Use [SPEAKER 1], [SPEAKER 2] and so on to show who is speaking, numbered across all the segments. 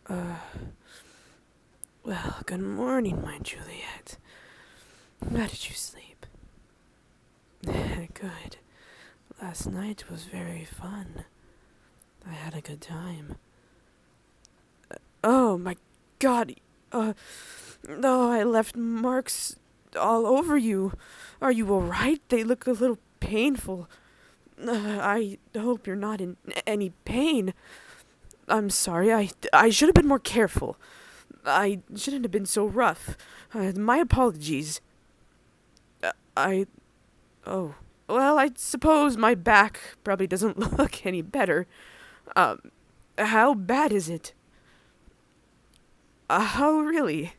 [SPEAKER 1] Uh, well, good morning, my Juliet. How did you sleep? Good. Last night was very fun. I had a good time. Oh my god. No, I left marks all over you. Are you alright? They look a little painful. I hope you're not in any pain. I'm sorry, I should have been more careful. I shouldn't have been so rough. My apologies. I. Oh. Well, I suppose my back probably doesn't look any better. Um, how bad is it? Oh, really?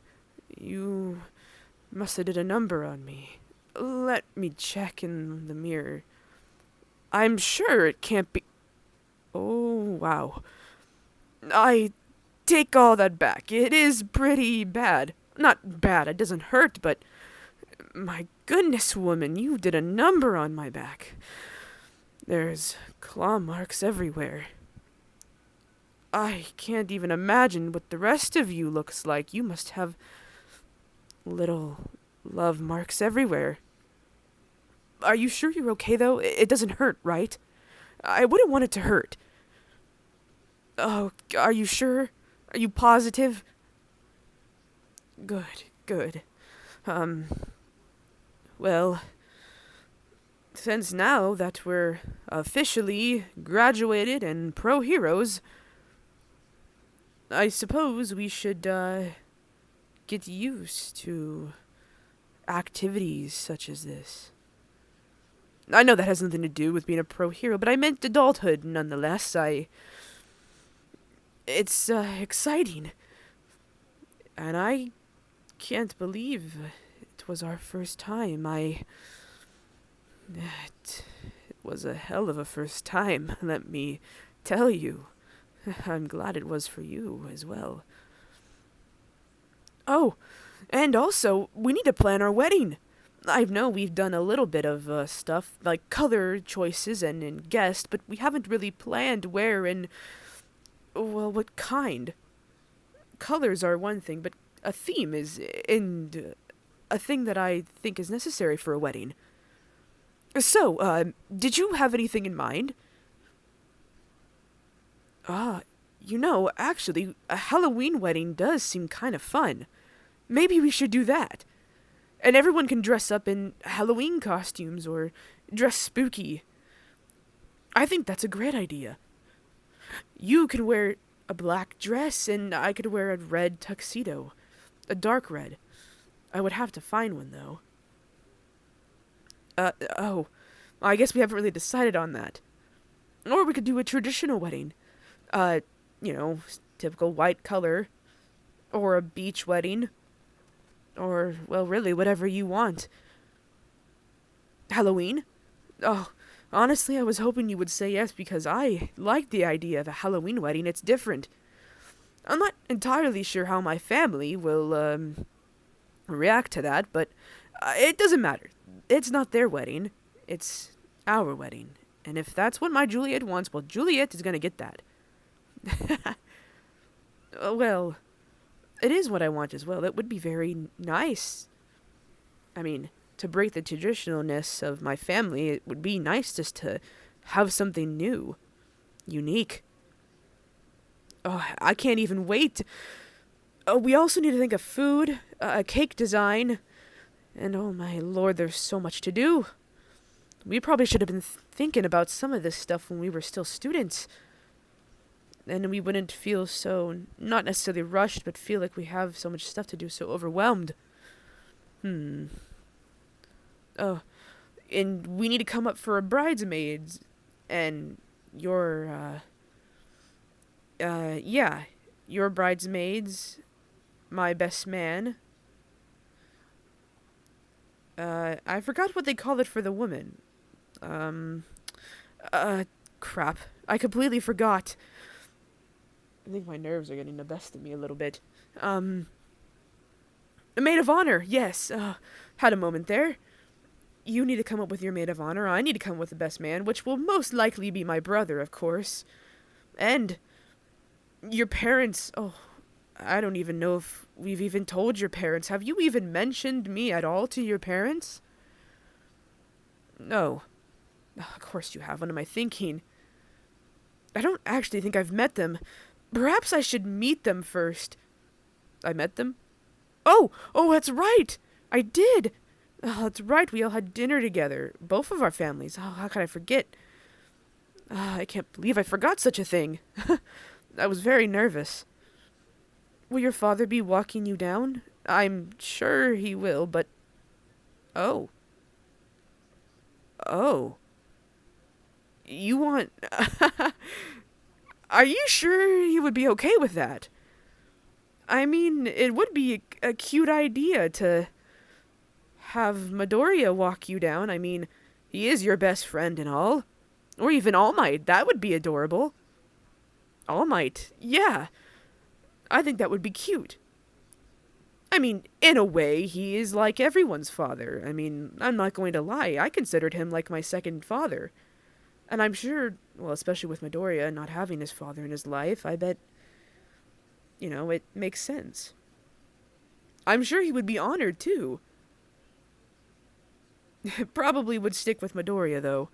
[SPEAKER 1] You must have did a number on me. Let me check in the mirror. I'm sure it can't be. Oh, wow. I take all that back. It is pretty bad. Not bad, it doesn't hurt, but. My goodness, woman, you did a number on my back. There's claw marks everywhere. I can't even imagine what the rest of you looks like. You must have little love marks everywhere. Are you sure you're okay, though? It doesn't hurt, right? I wouldn't want it to hurt. Oh, are you sure? Are you positive? Good, good. Um, well, since now that we're officially graduated and pro heroes, I suppose we should, get used to activities such as this. I know that has nothing to do with being a pro hero, but I meant adulthood nonetheless. It's, exciting. And I can't believe it was our first time. It was a hell of a first time, let me tell you. I'm glad it was for you as well. Oh, and also, we need to plan our wedding. I know we've done a little bit of stuff, like color choices and guest, but we haven't really planned where and, well, what kind. Colors are one thing, but a theme is, and a thing that I think is necessary for a wedding. So, did you have anything in mind? Ah, actually, a Halloween wedding does seem kind of fun. Maybe we should do that. And everyone can dress up in Halloween costumes or dress spooky. I think that's a great idea. You could wear a black dress and I could wear a red tuxedo. A dark red. I would have to find one though. Oh. I guess we haven't really decided on that. Or we could do a traditional wedding. Uh, typical white color. Or a beach wedding. Or, well, really, whatever you want. Halloween? Oh, honestly, I was hoping you would say yes because I like the idea of a Halloween wedding. It's different. I'm not entirely sure how my family will, react to that, but it doesn't matter. It's not their wedding. It's our wedding. And if that's what my Juliet wants, well, Juliet is gonna get that. Well, it is what I want as well. It would be very nice. I mean, to break the traditionalness of my family, it would be nice just to have something new, unique. Oh, I can't even wait. Oh, we also need to think of food, a cake design, and oh my lord, there's so much to do. We probably should have been thinking about some of this stuff when we were still students. And we wouldn't feel so, not necessarily rushed, but feel like we have so much stuff to do, so overwhelmed. Oh, and we need to come up for a bridesmaids. And yeah, your bridesmaids, my best man. I forgot what they call it for the woman. Crap. I completely forgot. I think my nerves are getting the best of me a little bit. A Maid of Honor, yes. Had a moment there. You need to come up with your Maid of Honor. I need to come up with the best man, which will most likely be my brother, of course. And your parents, oh, I don't even know if we've even told your parents. Have you even mentioned me at all to your parents? No. Of course you have. What am I thinking? I don't actually think I've met them. Perhaps I should meet them first. I met them? Oh, that's right! I did! Oh, that's right, we all had dinner together. Both of our families. Oh, how could I forget? I can't believe I forgot such a thing. I was very nervous. Will your father be walking you down? I'm sure he will, but... Oh. Oh. You want... Are you sure he would be okay with that? I mean, it would be a cute idea to have Midoriya walk you down. I mean, he is your best friend and all. Or even All Might. That would be adorable. All Might. Yeah. I think that would be cute. I mean, in a way, he is like everyone's father. I mean, I'm not going to lie. I considered him like my second father. And I'm sure, well, especially with Midoriya not having his father in his life, I bet, it makes sense. I'm sure he would be honored, too. Probably would stick with Midoriya, though.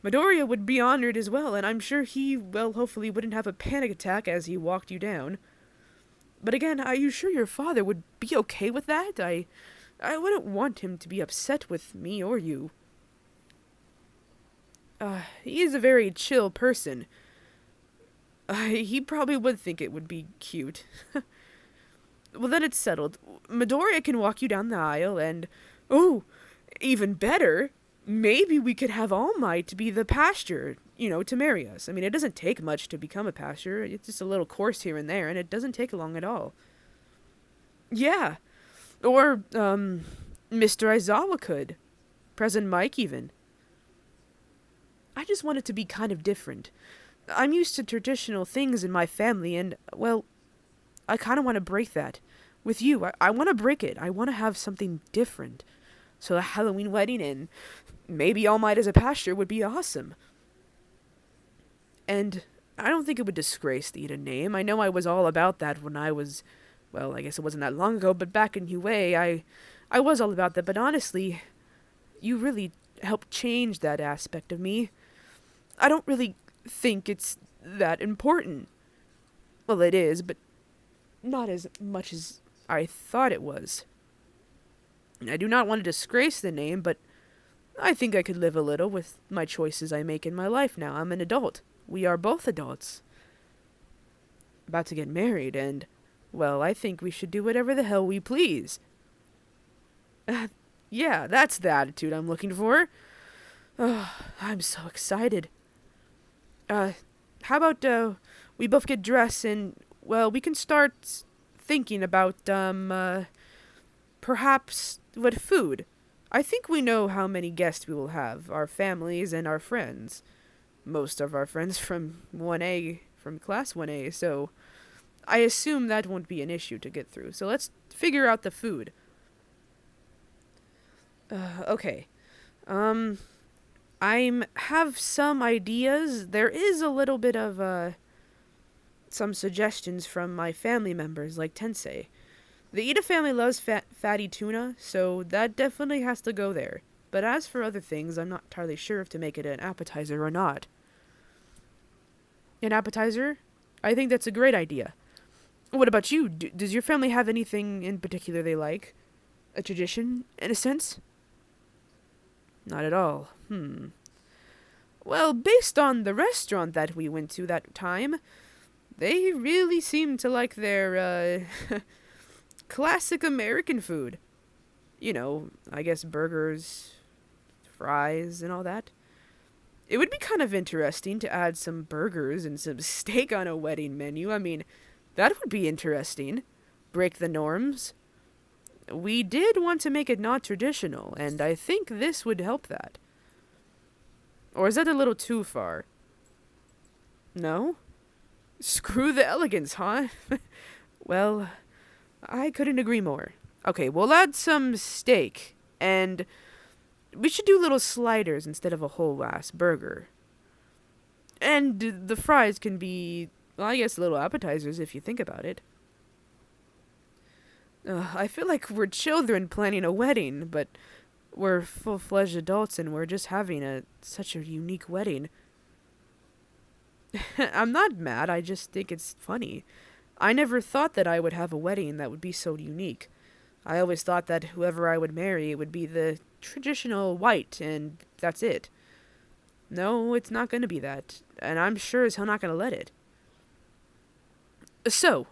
[SPEAKER 1] Midoriya would be honored as well, and I'm sure he, well, hopefully wouldn't have a panic attack as he walked you down. But again, are you sure your father would be okay with that? I wouldn't want him to be upset with me or you. He is a very chill person. He probably would think it would be cute. Well, then it's settled. Midoriya can walk you down the aisle, and... Oh, even better, maybe we could have All Might be the pastor, to marry us. I mean, it doesn't take much to become a pastor. It's just a little course here and there, and it doesn't take long at all. Yeah. Or, Mr. Aizawa could. President Mike, even. I just want it to be kind of different. I'm used to traditional things in my family, and, well, I kind of want to break that. With you, I want to break it. I want to have something different. So a Halloween wedding and maybe All Might as a pastor would be awesome. And I don't think it would disgrace the Iida name. I know I was all about that when I was, well, I guess it wasn't that long ago, but back in UA, I was all about that. But honestly, you really helped change that aspect of me. I don't really think it's that important. Well, it is, but not as much as I thought it was. I do not want to disgrace the name, but I think I could live a little with my choices I make in my life now. I'm an adult. We are both adults. About to get married, and, well, I think we should do whatever the hell we please. Yeah, that's the attitude I'm looking for. Oh, I'm so excited. How about, we both get dressed and, well, we can start thinking about, perhaps what food. I think we know how many guests we will have, our families and our friends. Most of our friends from 1A, from class 1A, so I assume that won't be an issue to get through. So let's figure out the food. Okay. I have some ideas. There is a little bit of, some suggestions from my family members, like Tensei. The Iida family loves fatty tuna, so that definitely has to go there. But as for other things, I'm not entirely sure if to make it an appetizer or not. An appetizer? I think that's a great idea. What about you? Does your family have anything in particular they like? A tradition, in a sense? Not at all. Well, based on the restaurant that we went to that time, they really seem to like their, classic American food. I guess burgers, fries, and all that. It would be kind of interesting to add some burgers and some steak on a wedding menu. I mean, that would be interesting. Break the norms. We did want to make it not traditional, and I think this would help that. Or is that a little too far? No? Screw the elegance, huh? Well, I couldn't agree more. Okay, we'll add some steak, and we should do little sliders instead of a whole-ass burger. And the fries can be, well, I guess little appetizers if you think about it. I feel like we're children planning a wedding, but we're full-fledged adults and we're just having such a unique wedding. I'm not mad, I just think it's funny. I never thought that I would have a wedding that would be so unique. I always thought that whoever I would marry would be the traditional white, and that's it. No, it's not gonna be that, and I'm sure as hell not gonna let it. So,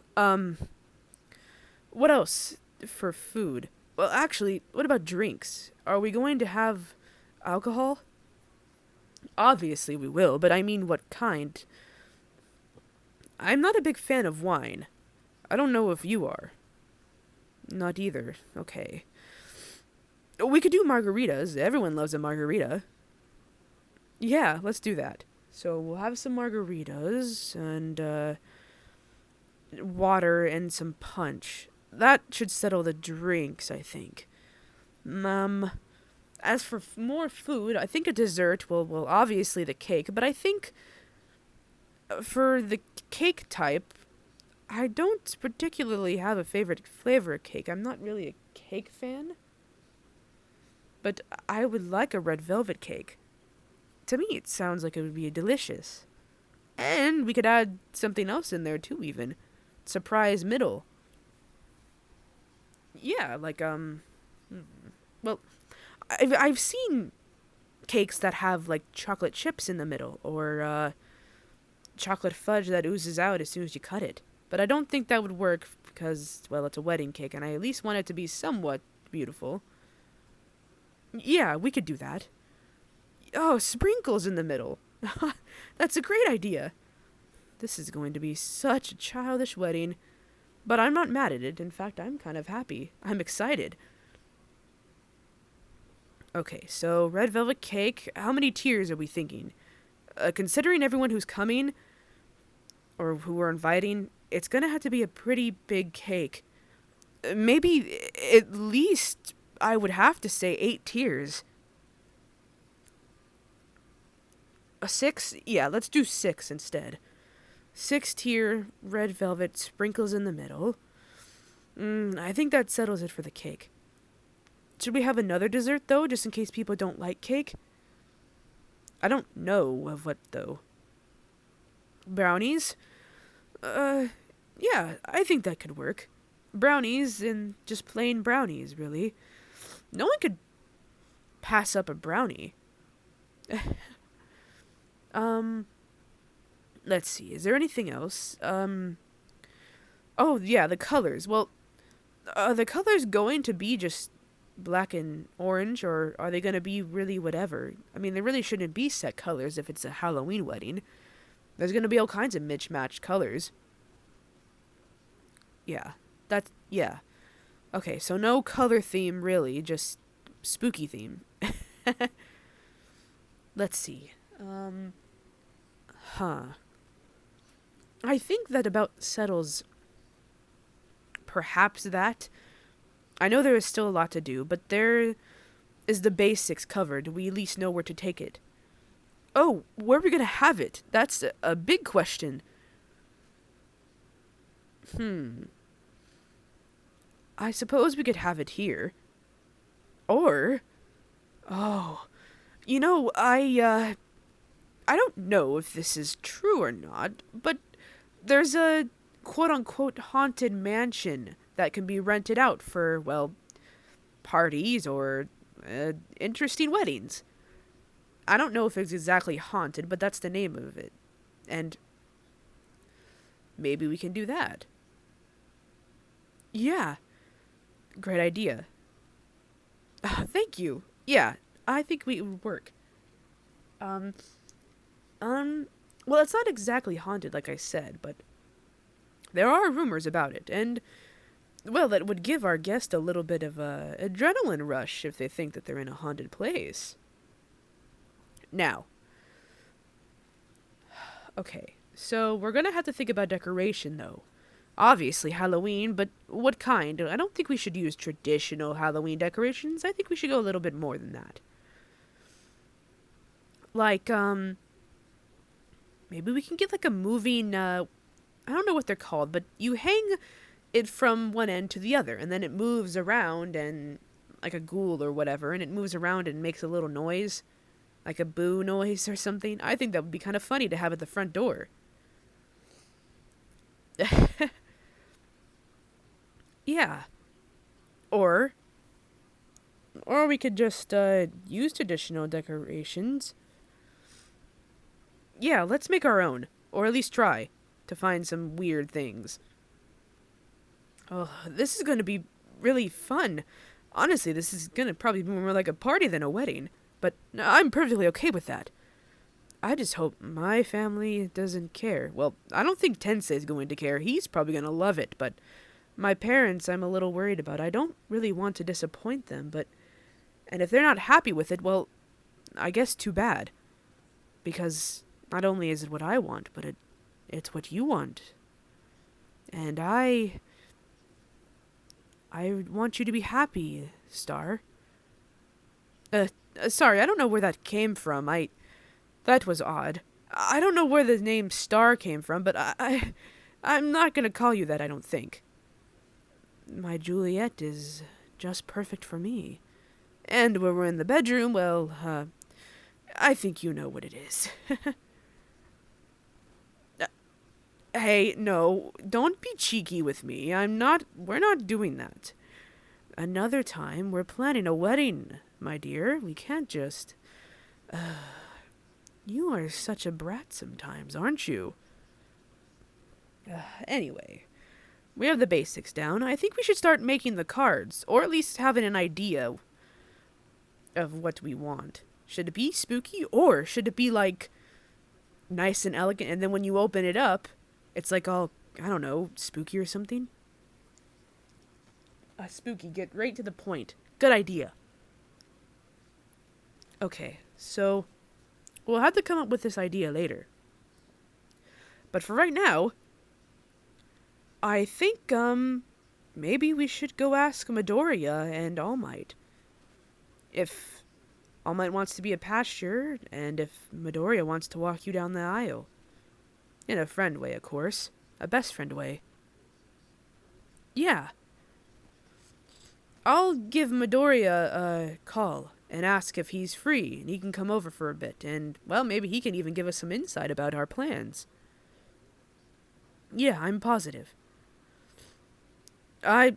[SPEAKER 1] what else for food? Well, actually, what about drinks? Are we going to have alcohol? Obviously we will, but I mean what kind? I'm not a big fan of wine. I don't know if you are. Not either. Okay. We could do margaritas. Everyone loves a margarita. Yeah, let's do that. So we'll have some margaritas and water and some punch. That should settle the drinks, I think. As for more food, I think a dessert will obviously the cake, but I think for the cake type, I don't particularly have a favorite flavor of cake. I'm not really a cake fan, but I would like a red velvet cake. To me, it sounds like it would be delicious. And we could add something else in there too, even. Surprise middle. Yeah, like, well, I've seen cakes that have, like, chocolate chips in the middle, or, chocolate fudge that oozes out as soon as you cut it. But I don't think that would work because, well, it's a wedding cake, and I at least want it to be somewhat beautiful. Yeah, we could do that. Oh, sprinkles in the middle. That's a great idea. This is going to be such a childish wedding, but I'm not mad at it. In fact, I'm kind of happy. I'm excited. Okay, so red velvet cake. How many tiers are we thinking? Considering everyone who's coming, or who we're inviting, it's gonna have to be a pretty big cake. Maybe at least I would have to say 8 tiers. A 6? Yeah, let's do 6 instead. 6-tier, red velvet, sprinkles in the middle. I think that settles it for the cake. Should we have another dessert, though, just in case people don't like cake? I don't know of what, though. Brownies? Yeah, I think that could work. Brownies and just plain brownies, really. No one could pass up a brownie. Let's see, is there anything else? Oh, yeah, the colors. Well, are the colors going to be just black and orange, or are they going to be really whatever? I mean, there really shouldn't be set colors if it's a Halloween wedding. There's going to be all kinds of mismatched colors. Yeah, yeah. Okay, so no color theme, really, just spooky theme. Let's see. I think that about settles perhaps that. I know there is still a lot to do, but there is the basics covered. We at least know where to take it. Oh, where are we gonna have it? That's a big question. I suppose we could have it here. Or, oh, I don't know if this is true or not, but there's a quote-unquote haunted mansion that can be rented out for, well, parties or interesting weddings. I don't know if it's exactly haunted, but that's the name of it. And maybe we can do that. Yeah, great idea. Thank you. Yeah, I think it would work. Well, it's not exactly haunted, like I said, but there are rumors about it, and, well, that would give our guest a little bit of a adrenaline rush if they think that they're in a haunted place. Now, okay, so we're gonna have to think about decoration, though. Obviously Halloween, but what kind? I don't think we should use traditional Halloween decorations. I think we should go a little bit more than that. Like, maybe we can get like a moving, I don't know what they're called, but you hang it from one end to the other, and then it moves around and like a ghoul or whatever, and it moves around and makes a little noise, like a boo noise or something. I think that would be kind of funny to have at the front door. Yeah. Or we could just use traditional decorations. Yeah, let's make our own, or at least try to find some weird things. Oh, this is going to be really fun. Honestly, this is going to probably be more like a party than a wedding, but I'm perfectly okay with that. I just hope my family doesn't care. Well, I don't think Tensei is going to care. He's probably going to love it, but my parents I'm a little worried about. I don't really want to disappoint them, but and if they're not happy with it, well, I guess too bad. Because not only is it what I want, but it's what you want. And I want you to be happy, Star. Sorry, I don't know where that came from. That was odd. I don't know where the name Star came from, but I'm not gonna call you that, I don't think. My Juliet is just perfect for me. And when we're in the bedroom, well, I think you know what it is. Hey, no, don't be cheeky with me. We're not doing that. Another time, we're planning a wedding, my dear. We can't just... You are such a brat sometimes, aren't you? Anyway, we have the basics down. I think we should start making the cards, or at least having an idea of what we want. Should it be spooky, or should it be, like, nice and elegant, and then when you open it up, it's like all, I don't know, spooky or something? Spooky, get right to the point. Good idea. Okay, so we'll have to come up with this idea later. But for right now, I think, maybe we should go ask Midoriya and All Might. If All Might wants to be a pasture, and if Midoriya wants to walk you down the aisle. In a friend way, of course. A best friend way. Yeah. I'll give Midoriya a call and ask if he's free and he can come over for a bit, and, well, maybe he can even give us some insight about our plans. Yeah, I'm positive. I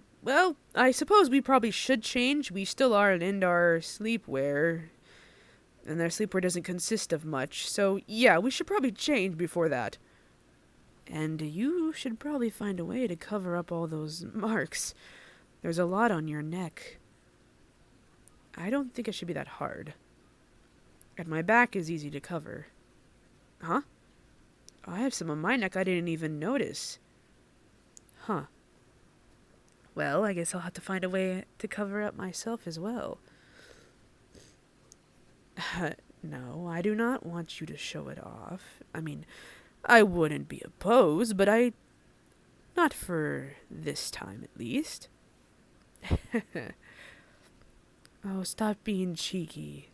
[SPEAKER 1] suppose we probably should change. We still are in our sleepwear, and their sleepwear doesn't consist of much, so yeah, we should probably change before that. And you should probably find a way to cover up all those marks. There's a lot on your neck. I don't think it should be that hard. And my back is easy to cover. Huh? I have some on my neck I didn't even notice. Huh. Well, I guess I'll have to find a way to cover up myself as well. No, I do not want you to show it off. I mean, I wouldn't be opposed, but not for this time, at least. Oh, stop being cheeky.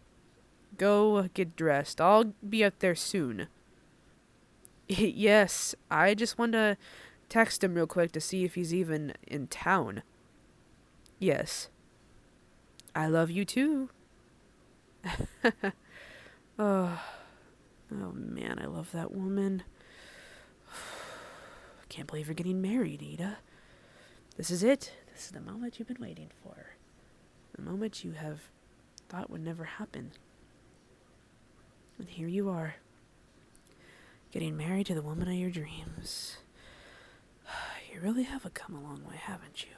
[SPEAKER 1] Go get dressed. I'll be up there soon. Yes, I just want to text him real quick to see if he's even in town. Yes. I love you too. Oh man, I love that woman. Can't believe you're getting married, Iida. This is it. This is the moment you've been waiting for. The moment you have thought would never happen. And here you are. Getting married to the woman of your dreams. You really have come a long way, haven't you?